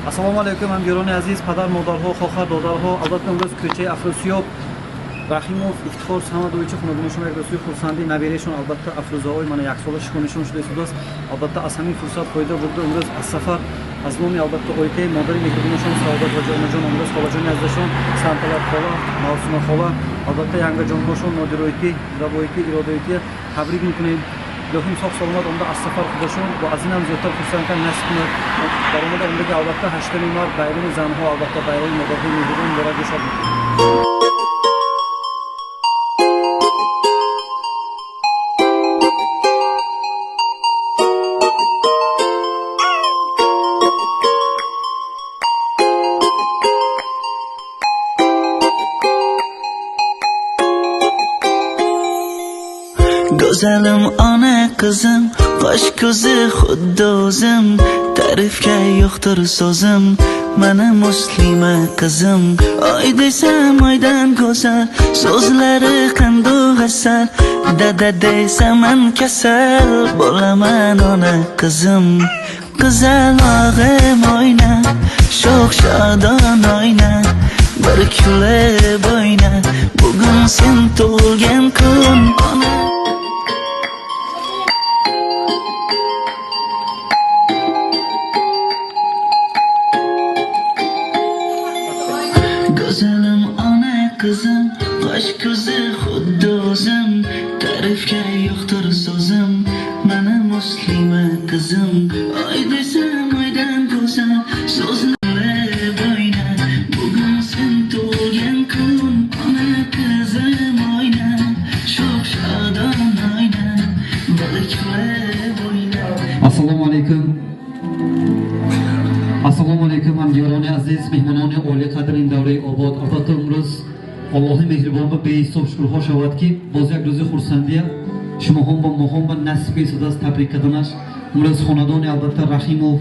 Assalomu alaykum hamyuroni aziz, padar, modarho, xohar, dodarho. Albatta imroz ko'cha Afrosiyob Rahimov Iftixor Samadovich xonadoni shoma do'stli xursandi nabirashon albatta Afrozoy mana yak sola shkonishon shуда sudas albatta asami fursat foyda burda imroz az safar az nomi albatta oyte modari mehribonishon Saodat va Jonajon imroz xolajoni azdashon Santalar xola, Mavsuma xola albatta yanga jonboshon Nodiroyti, Raboyti, Irodoyti tabrik میکنیم. لهم ساق سلامت عمده از سفر خودشون و از این هم زودتر فرصت کن نصب کنه در اومده عمده که البته 8 مارس بیرون زنها البته بیرون مدرسه می‌بودن برای شب Güzelim ana kızım, kaş gözü xuddi o'zim, ta'rifga yo'qdir so'zim, mana muslima qizim. Oy desam oydan go'zal, so'zlari qandoq asal, dada desaman kasal, bo'laman ona qizim. Qizalog'im oyna, sho'x shodon oyna, bir kulib oyna, bugun sen tug'ilgan kun ona. Güzelim ana kızım, kaş gözü xuddi o'zim, ta'rifga yo'qdir so'zim, mana muslima qizim. Oy desam oydan go'zal, so'zlari bo'yna, bugun sen tug'ilgan kun, ona qizim oyna, sho'x shodon oyna, biliklar bo'yna. Assalomu alaykum. Assalomu alaykum hamyuroni aziz, mehmononi oliy qadrin davrai obod. Albatta imroz Allohi mehribon va behisob shukrho shavadki, boz yak ro'zi xursandiyam shumahon va mohon va nasibga sadas tabrik qadanash. Imroz xonadoni albatta Rahimov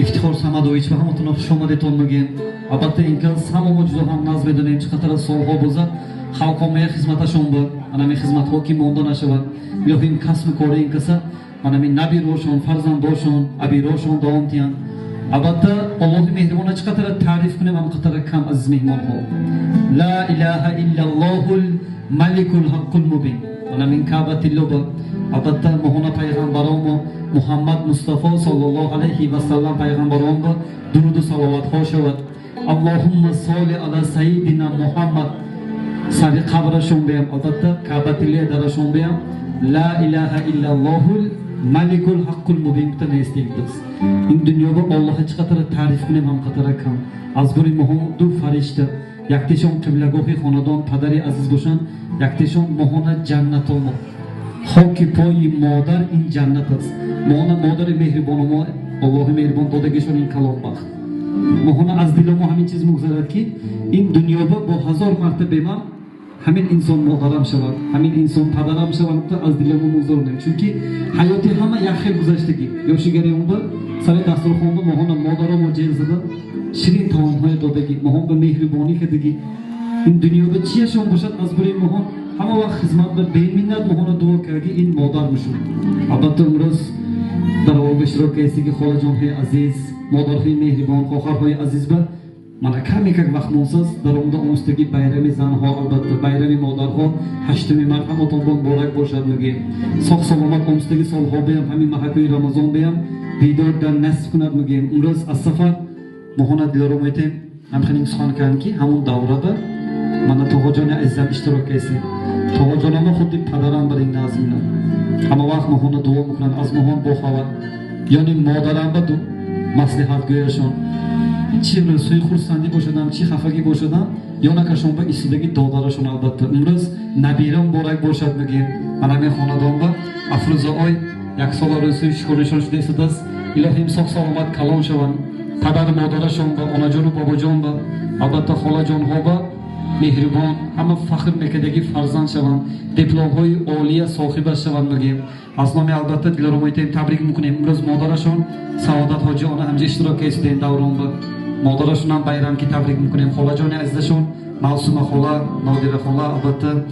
Iftixor Samadovich va hamotuna xush omad etilmagan. Albatta inkas hamma juda ham naz بدونیم چقدر سالها بوده خالقامه خدمتشون بود. من می خدمت ها کی مونده نشود. میخوایم کسب کاری این کسا من می نبی روشون فرزنداشون ابی روشون دوام تیان. البته الله مهربانه چقدر تعریف کنیم هم قطر کم از مهمان ها. لا اله الا الله الملك الحق المبین. من من کعبه الله. البته مهان پیغمبران محمد مصطفی صلی الله علیه و سلم پیغمبران با درود و صلوات ها شود. اللهم صل علی سیدنا محمد. سری قبرشون بیام. البته کعبه الله درشون بیام. لا اله الا الله Malikul haqqul mubin bitta nestiymiz. In dunyoda Allohga chiqatara ta'rif qilib ham qatara kam. Azburi muhamdu farishta. Yakteshon qiblagohi xonadon padari aziz bo'lsin. Yakteshon mohona jannat olmo. Xoki poyi modar in jannat است. Mohona modari mehribonimo Allohi mehribon dodagishon in kalom baxt. Mohona az dilamo hamin chiz mugzarat ki in dunyoda bu 1000 marta bemam همین انسان مادرم شود، همین انسان پدرم شود تا از دلم موزار نمی. چون که حیاتی همه یخی گذشتگی. یاشیگری اون با سر دسترخوان با ماهان مادرم و جیل زده شیرین تمامهای دادگی، ماهان به مهربانی کردگی. این دنیا به چیشون باشد از برای ماهان همه وقت خدمت به بین میند ماهان دعا کردگی این مادر میشود. البته امروز در اشتراک کسی که خاله جانهای عزیز، مادرهای مهربان، خواهرهای عزیز با mana kami kak vaqt monsiz daromda onsdagi bayrami zanho albatta bayrami modarho 8 mart hamotondan borak boshadligi sog' salomat onsdagi solhobi ham hamin mahakoy ramazon ham diydordan nasib kunadmigin umroz as safar mohona dilorom aytayim hamxaning suxan kanki hamon davrada mana tog'ajoni azzam ishtirok etsin tog'ajonama xuddi padaram biring nazmina hamma vaqt mohona duo miqlan az mohon bo xabar ya'ni modaram ba maslahat go'yashon چی رسوی خورسندی باشدم چی خفگی باشدم یا نکشون با ایستادگی دادارشون البته امروز نبیرم بارک باشد میگیم من همین خاندان با افروزای یک سال رسوی شکرشان شده ایستاد است الهیم ساق سلامت کلام شوند پدر مادرشون با آنجان و باباجان با البته خاله جان ها با مهربان همه فخر میکردگی فرزند شوند دیپلم های عالی صاحب شوند میگیم از نام البته دلارم ایتیم تبریک میکنیم امروز مادرشون سعادت حاجی آن همجا اشتراک ایستادن دوران با مادرشون هم بیرم که تبریک میکنیم خاله جان عزیزشون معصومه خاله نادره خاله البته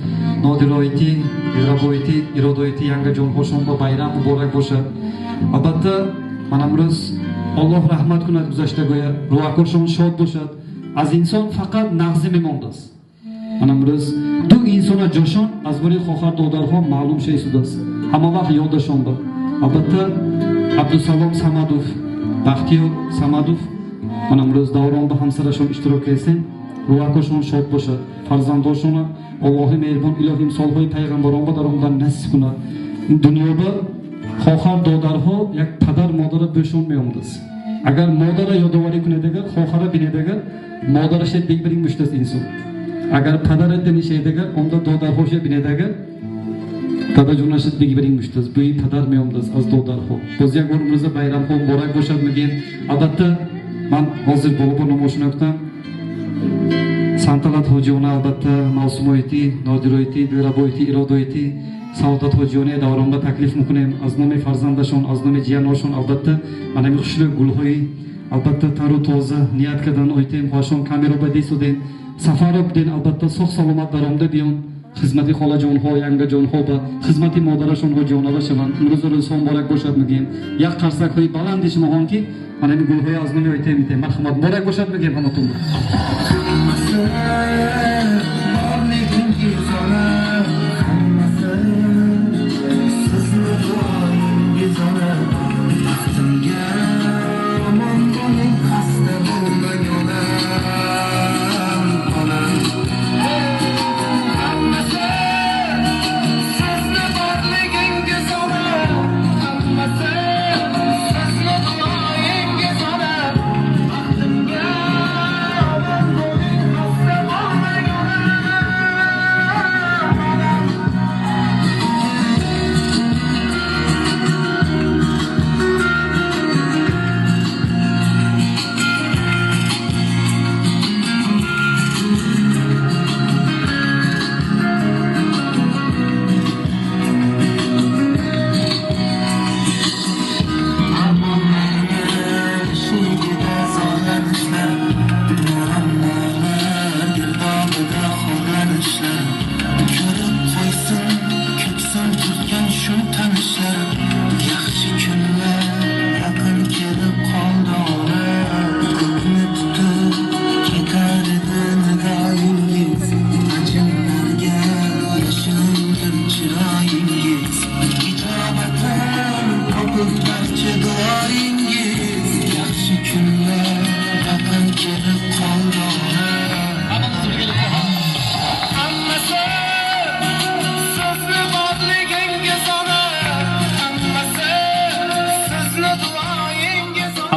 نادرایتی ربایتی ایرادایتی ینگ جان هاشون با بیرم مبارک باشه البته من امروز Alloh rahmat kunad guzashtagoya ruakorshon shod boshad. Az inson faqat nag'zi memondas. Mana biz du insona joshon az buri xohar dodarho ma'lum shay sudas. Hamma vaqt yodashon bor. Albatta Abdusalom Samadov, Baxtiyor Samadov mana biz davronda hamsarashon ishtirok etsin. Ruakorshon shod boshad. Farzandoshona Allohim mehribon ilohim solhoy payg'ambaronga daromdan nasib kunad. Dunyoda xohar dodarho yak padar modara bo'shonmayomdiz. Agar modara yodavari kunadaga xohara binadaga modara shet biring mushtas inson. Agar padar etdeni shaydaga onda dodarho shet binadaga tada jurnashit biring mushtas. Bu padar meyomdiz az dodarho. Biz yak o'rimizda bayramxo muborak bo'shadmagan. Albatta men hozir bo'lib namoyishni o'qtam. Santalat hojiyona albatta mavsumoyiti, nodiroyiti, diraboyiti, irodoyiti Saodat hojiyona davronda taklif mukunam. Az nomi farzandashon, az nomi jiyanoshon albatta mana bu xushli gulhoy albatta taru toza niyatkadan o'ytem xoshon kamera desuden safarob den albatta sog' salomat daromda biyon xizmati xolajon ho yangajon ho ba xizmati modarashon hojiyonalar shaman umrizlar son muborak bo'shadmagan yaq qarsak hoy balandish mohonki mana bu gulhoy az nomi o'ytem marhamat muborak bo'shadmagan hamatum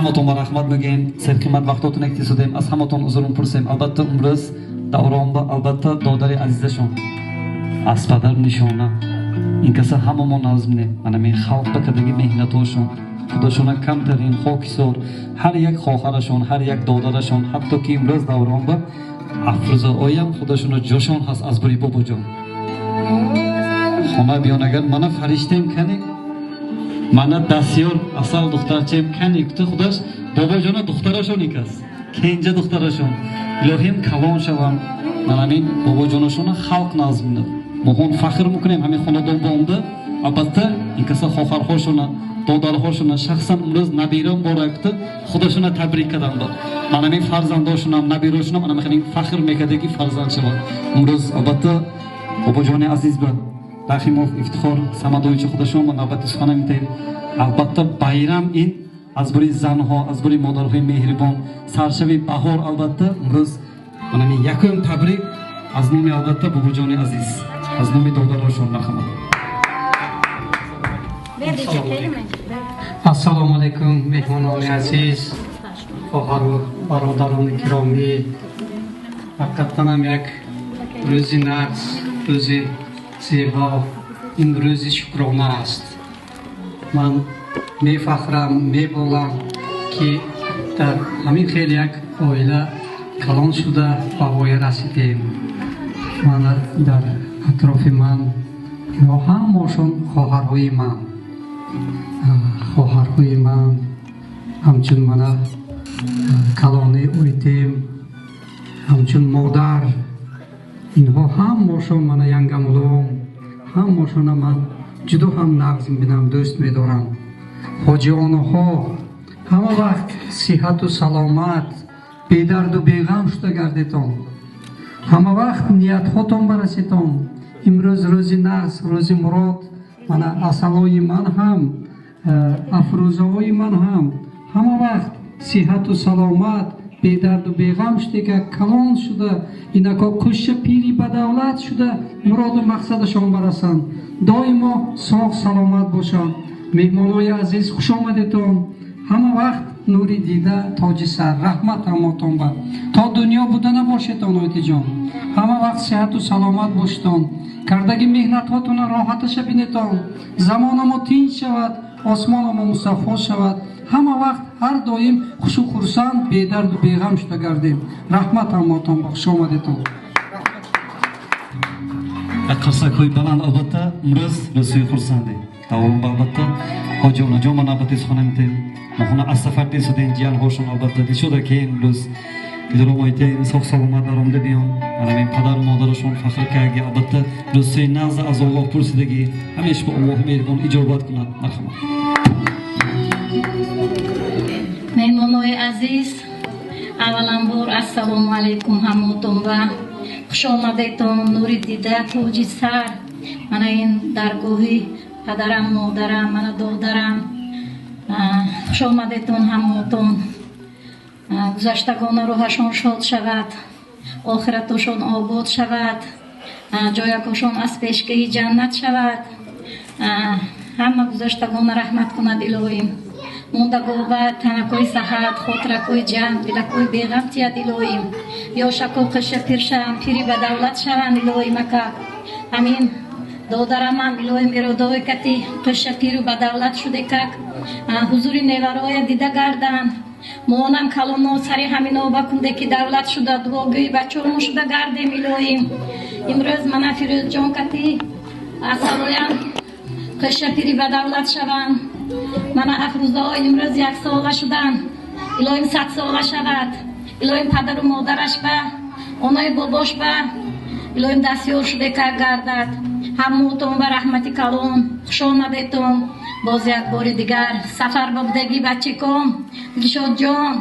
Hamaton rahmat bo'lgan, serqiymat vaqtotini ektisodem, az hamaton uzurum pursem, albatta umriz davronda albatta dodari azizashon. Aspadar nishona. Inkasa hamamon nazmne, mana men xalq bakadagi mehnatoshon, xudoshona kamtarin, xokisor, har yak xoharashon, har yak dodarashon, hattoki umriz davronda afruza oyam xudoshona joshon has azburi bobojon. Xona biyonagar mana farishtem kani mana dasiyor asal duxtarchem kan ikti xudosh bobojona duxtarashon ekas kenja duxtarashon ilohim kalon shavam mana men bobojonashona xalq nazmini mohon faxr mukunam hami xonadon bomda albatta inkasa xohar xoshona dodar xoshona shaxsan umriz nabiram borakti xudoshona tabrikadam bor mana men farzandoshonam nabiroshonam mana mening faxr mekadagi farzandshiman umriz albatta bobojoni aziz bor Rahimov iftixor Samadovichi xudoshon va navbat isxonam deydi. Albatta bayram in azburi zanho, azburi modarhoy mehribon, sarshavi bahor albatta umriz mana men yakun tabrik aznimi albatta bobojoni aziz. Aznimi dodaroshon marhamat. Assalomu alaykum mehmononi aziz, xoharu barodaroni kiromi. Haqiqatan ham yak o'zi nafs, o'zi zebo, این روزی شکرانه است. من میفخرم میبولم که در همین خیلی یک عائله کلان شده به وای رسیدیم. من در اطراف من اینا همشون خواهرهای من همچون من کلانه اویدیم همچون مادر اینها همشون من ینگمولم همشون من جدو هم نغز میبینم دوست میدارم حاجیانه ها ҳама вақт сиҳату саломат, бедарду беғам шуда гардетон. ҳама вақт ниятҳотон барасетон. имрӯз рӯзи нағз, рӯзи мурод, мана асалои ман ҳам, афрӯзаҳои ман ҳам ҳама вақт сиҳату саломат, бедарду беғам шуде ки калон шуда инако кӯша пири бадавлат шуда муроду мақсадашон барасанд. доимо соғ саломат бошанд. меҳмонои азиз хушомадетон. ҳама вақт нури дида тоҷи сар, раҳмат ҳамотон ба то дунё буда набошетон. ойтиҷон ҳама вақт сиҳату саломат бошитон. кардаги меҳнатҳотона роҳаташа бинетон. замонамо тинҷ шавад, осмонамо мусаффо шавад. ҳама вақт ҳар доим хушу хурсанд, бедарду беғам шуда гардем. раҳмат ҳамотон ба хушомадетон. қарсакҳои баланд албатта имрӯз рӯзҳои хурсанде. аввалон албатта ҳоҷи онаҷон ба навбати сухона метем. моҳона аз сафар десуден ҷиянҳошон албатта дишуда ки имрӯз дилром ойтем соғ саломат даромда биён. ҳамин падару модарашон фахр карги албатта рӯзҳои нағза аз Аллоҳ пурсидаги ҳамеша ба Аллоҳи меҳрибон иҷобат кунад. марҳамат. меҳмонои азиз, авваланбор ассалому алайкум ҳамотон ва хушомадетон. нури дида тоҷи сар, мана ин даргоҳи падарам, модарам, мана додарам. хушомадетон ҳамотон. гузаштагона роҳашон шод шавад, охиратошон обод шавад, ҷоякошон аз пешгаҳи ҷаннат шавад. ҳама гузаштагона раҳмат кунад илоҳим. мондагова танакои саҳат, хотиракои ҷамъ, дилакои беғам тияд илоҳим. ёшако қиша пир шаванд, пири ба давлат шаванд илоҳим ака. ҳамин додарамам илоҳим иродои кати қиша пиру ба давлат шуде как ҳузури невароя дида гарданд. моонам калоно сари ҳамино бакунде ки давлат шуда дуогӯи бачаҳомо шуда гардем илоҳим. имрӯз мана фирӯзҷон кати асалоям қиша пири ба давлат шаванд. мана афрӯзаҳо имрӯз 1 сола шуданд. илоҳим 100 сола шавад. илоҳим падару модараш ба онои бобош ба илоҳим дастёр шуде ка гардад. ҳамотон ба раҳмати калон хушомадетон. боз як бори дигар сафар ба будагӣ бачекон, дилшодҷон,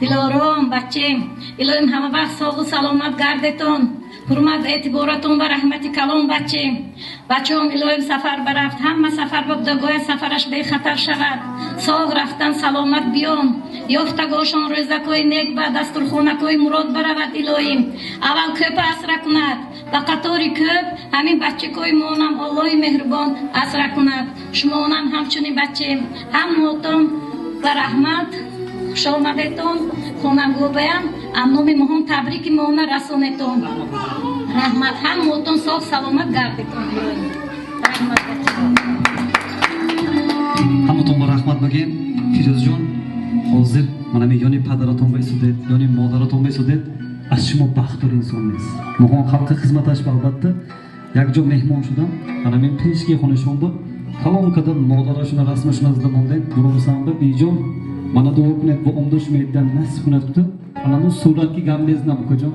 дилором бачем, илоҳим ҳама вақт соғу саломат гардетон. ҳурмат эътиборатон ба раҳмати калон бачем. бачаҳом илоҳим сафар барафт, ҳама сафар ба будагоя сафараш бехатар шавад. соғ рафтан саломат биён. ёфтагошон рӯзакҳои нек ба дастурхонакҳои мурод баравад илоҳим. аввал кӯп асра кунад, ба қатори кӯп ҳамин бачакҳои монам Аллоҳи меҳрибон асра кунад. шумонам ҳамчунин бачем. ҳамотон ба раҳмат хушомадетон. хонагӯбаям амноми моҳон табрики моҳона расонетон. раҳмат. ҳамотон соғ саломат гардетон. раҳмат. ҳамотон ба раҳмат багем. фирӯзҷон ҳозир мана ёни падаратон баисудед, ёни модаратон баисудед. аз шумо бахтор инсон нест. моҳон халқи хизматаш албатта якҷо меҳмон шудам. мана мен пешки хонашон буд. калон кадам модарашона расмашона зида мондем. буромсам ба биҷон мана дуо кунед бо омдош медидан насиб кунад кута. анану суратки гам мезинам куҷон.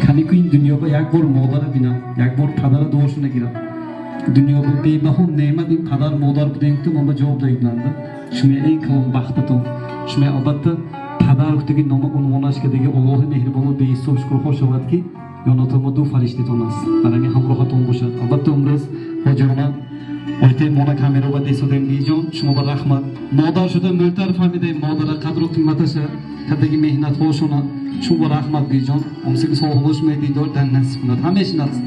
камику ин дунёба як бор модара бинам, як бор падара дуошона гирам. дунёба бебаҳо неъмат ин падар модар будем кута ман ба ҷавоб доданда. шумо ин калон бахтатон. шумо албатта падар кутаги нома унвонаш кадаги Аллоҳи меҳрибону беҳисоб шукрхо шавад ки ёнотонмо ду фариштатон аст. манами ҳамроҳатон бошад. албатта имрӯз ҳоҷиронам ойтем мона камеро ба десудем биҷон шумо ба раҳмат модар шуда мӯътар фаҳмидем модара қадру қиматаша кадаги меҳнатҳошона шумо ба раҳмат биҷон омсиги солҳоно шумо дидор дар насиб кунад ҳамеша наст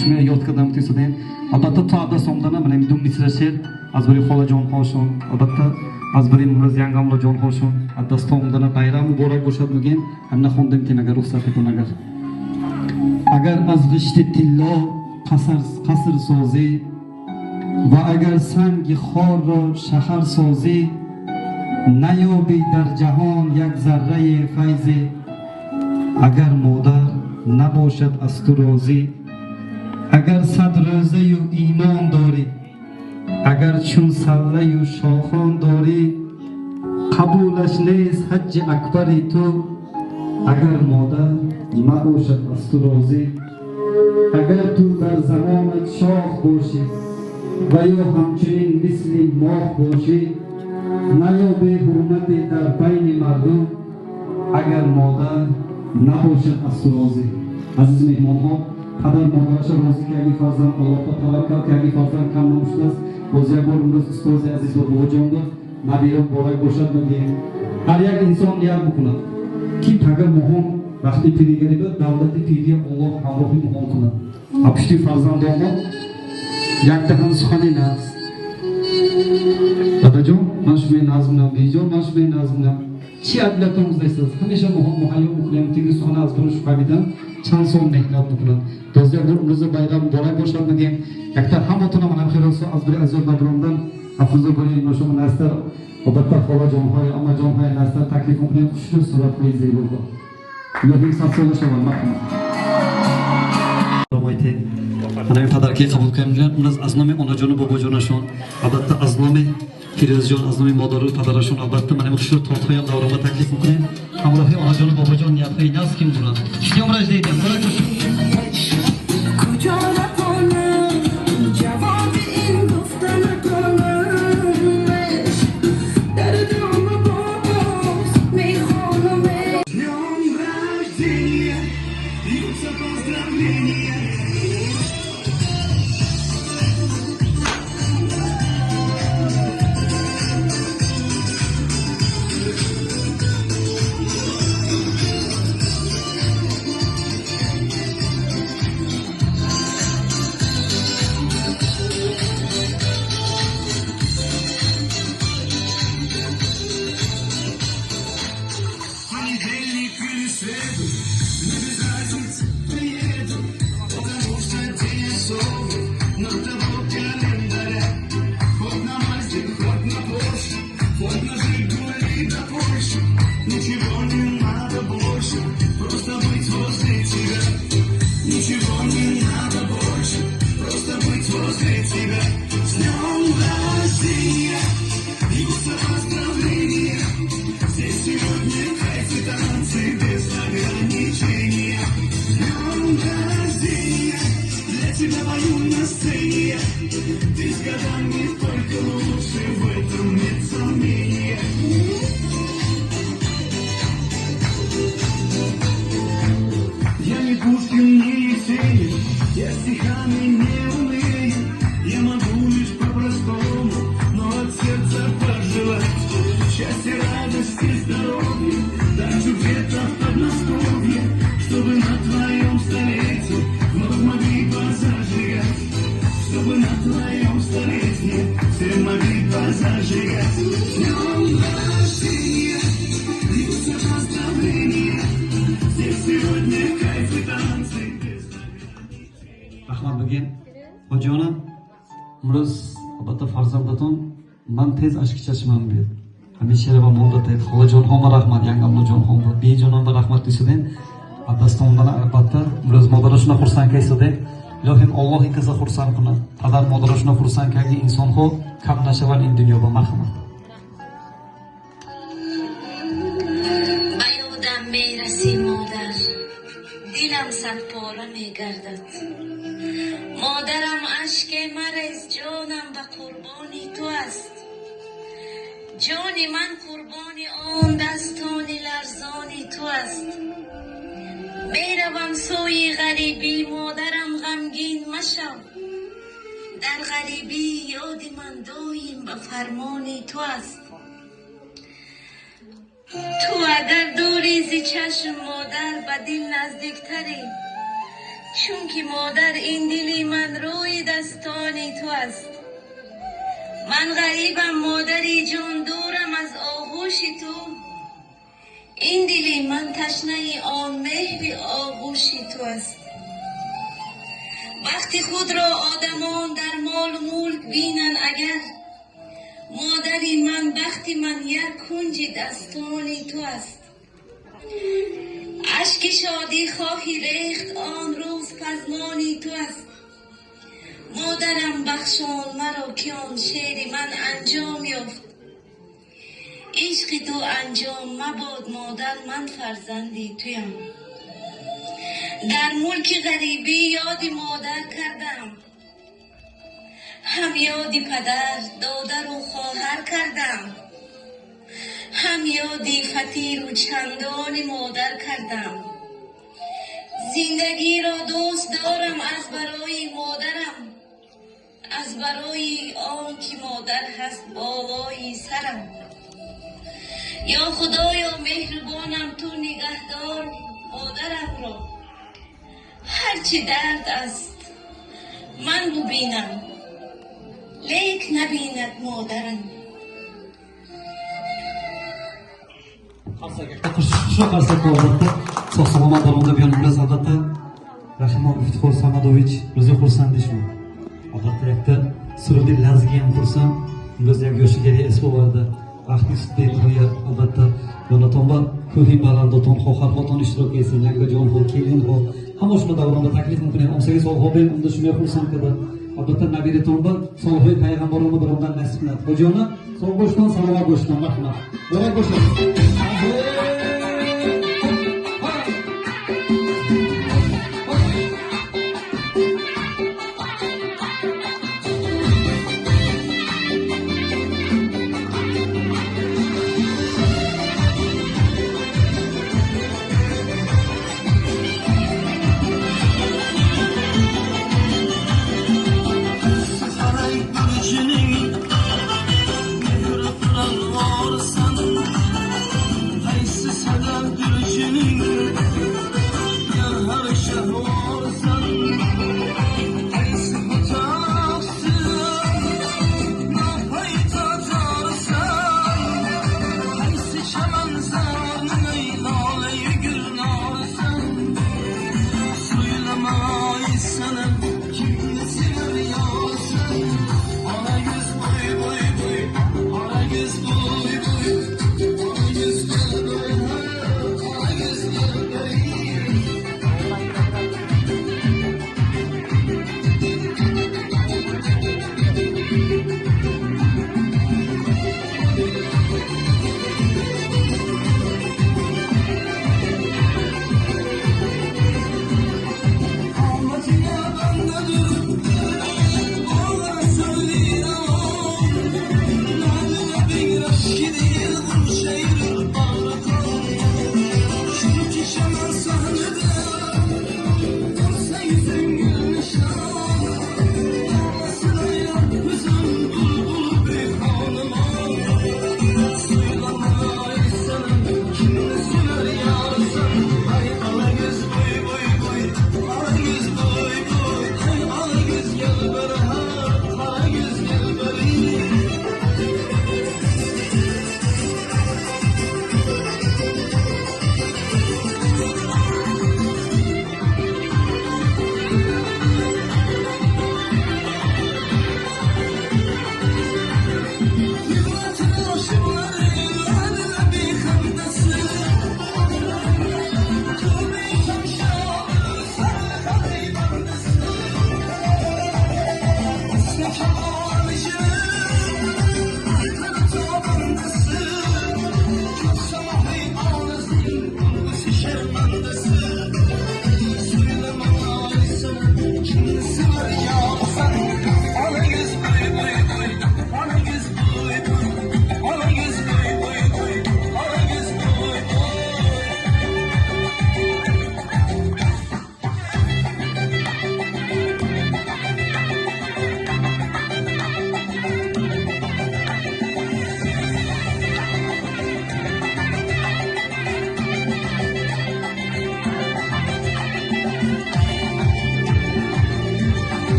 шумо ёд кардам десудем. албатта то абдас омдана манами ду мисра шер аз бари холаҷонҳошон албатта аз бари имрӯз янгамлоҷонҳошон аз даста омдана байрам муборак бошад мегем ҳамна хондем ки агар рухсате кун агар аз ғишти тилло қаср созӣ ва агар санги хорро шаҳар созӣ наёбӣ дар ҷаҳон як зарраи файзе. агар модар набошад аз ту розӣ агар сад рӯзаю имон дорӣ агар чун саллаю шохон дорӣ қабулаш нест ҳаҷҷи акбари ту. агар модар набошад аз ту розӣ агар ту дар замонат шох бошӣ ва ё ҳамчунин мисли моҳ бошӣ نیابه حرمتی در بین مردم اگر مادر نباشد از تو راضی. عزیز مهمان ها، پدر مادرش راضی که اگه فرزند الله تا طلب کرد که اگه فرزند کم نموشته است، باز یک بار امروز استاد عزیز و بابا جان داد نبیرم بارک باشد میگیم هر یک انسان نیت بکند که اگر مهم وقتی پیریگری بود دولت پیری الله همراهی مهم کند. اپشتی فرزند آمد یک دهن سخنی نست دادا جان من شما نظمنم بیجان من شما نظمنم چی عدلت آموزش است همیشه مهم مهیا بکنیم تیگری سخن از برش فهمیدن چند سال مهنت بکنن دوزده امروز bayram مبارک باشد میگیم یکتر همتون من خیر است از برای عزیز نگراندن افروز گلی نشون نستر البته خاله جان های اما جان های نستر تکلیف میکنیم خوشی صورت های زیبا با الهی صد سال شما مخدوم من پدر که قبول کردن اون از نام آنا جان و بابا جانشون البته از نام فیروز جان از نام مادر و پدرشون البته من خوشی تورت هایم دورما تکلیف میکنیم همراهی آنا جان و بابا جان نیت های ناز کیم دونن شیام راج دیدم برای رحمت بگیم با جانم امروز البته فرزندتون من تیز اشک چشمم بیاد همیشه رو با مولدت خدا جان ها رحمت ینگم جان ها بود بی جانم با رحمت دیسودین دستمون البته امروز مادرشون خرسند کیسودین الهیم الله این کسا خرسند کنه پدر مادرشون خرسند که اگه انسان ها کم نشون این دنیا با مرحمت بیادم میرسی مادر دلم صد پاره میگردد مادرم اشک مرز جانم به قربانی تو است جانی من قربانی آن دستانی لرزانی تو است میروم سوی غریبی مادرم غمگین مشو در غریبی یاد من دایم به فرمانی تو است تو اگر دوری ز چشم مادر به دل نزدیکتری چون که مادر این دلی من روی دستانی تو است من غریبم مادری جان دورم از آغوش تو این دلی من تشنه آن مهر آغوش تو است وقتی خود را آدمان در مال و ملک بینن اگر مادری من بختی من یک کنج دستانی تو است اشک شادی خواهی ریخت آن روز پزمانی تو است مادرم بخشان مرا که آن شعر من انجام یافت عشق تو انجام مباد مادر من فرزندی تویم در ملک غریبی یاد مادر کردم هم یاد پدر دادر و خواهر کردم هم یادی فقیر و چندان مادر کردم. زندگی را دوست دارم از برای مادرم، از برای آن که مادر هست بالای سرم. یا خدایا مهربانم تو نگهدار مادرم را، هرچی درد است من ببینم لیک نبیند مادرم. shu qarsak albatta sog' salomat davomida yonimizda albatta Rahimov Iftixor Samadovich o'zi xursand deyishman. Albatta yakta surudi lazgi ham xursand. Biz yak yoshiga esbovarda vaqti deydiya albatta yonatomba ko'hi balandoton xohar xoton ishtirok etsin. Yangajon ho kelin ho hamma shu davronda taklif qilgan 18 so'l ho ben unda shunday xursand edi. Albatta nabiratomba solih payg'ambarimiz bilan nasib qiladi. Hojona sog' bo'shton salomat bo'shton rahmat. Bo'lak bo'shton.